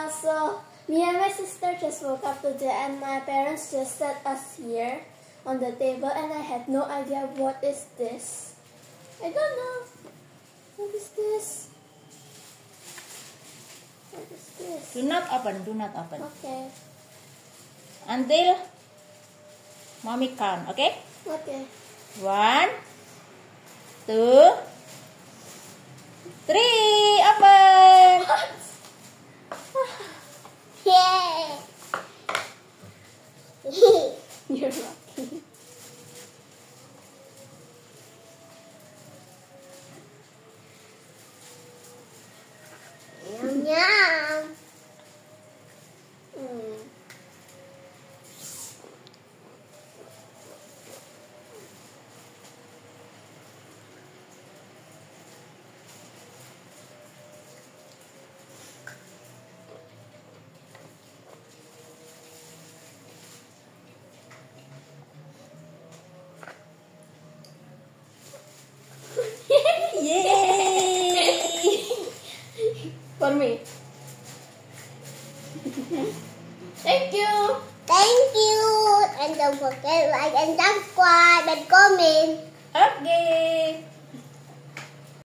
So me and my sister just woke up today and my parents just set us here on the table and I had no idea what is this. I don't know. What is this? What is this? Do not open. Do not open. Okay. Until mommy count. Okay? Okay. 1, 2, 3. Open. Yay! You're lucky. Yum yum. Yay! For me. Thank you. Thank you. And don't forget like and subscribe and comment. Okay.